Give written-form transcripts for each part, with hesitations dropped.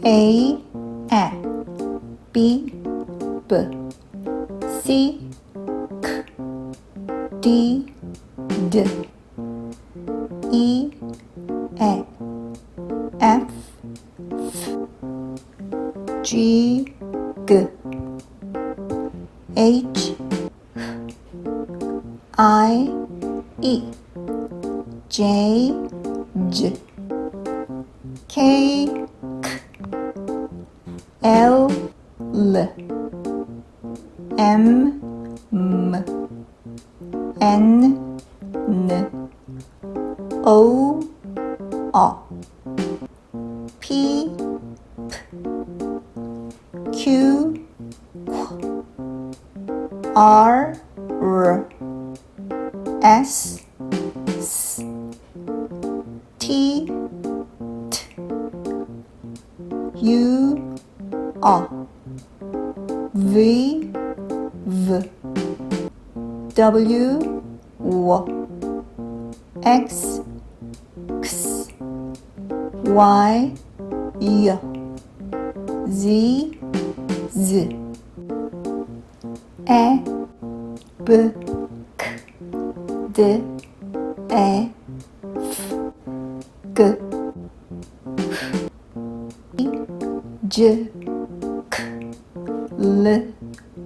A, B, B, C, K, D, D, E, F, G, G, H, I, E, J, J, K, K, L, L, M, M, N, N, O, O, P, P, Q, Q, R, R, S, S, T, T, U, R, V, V, W, W, X, X, Y, Y, Z, Z, E, B, K, D, E, F, G, H, J, K, L,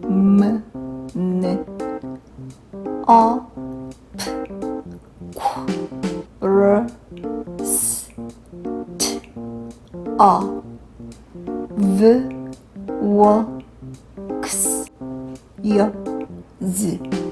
M, N, O, P, Q, R, S, T, A, V, W, X, Y, Z.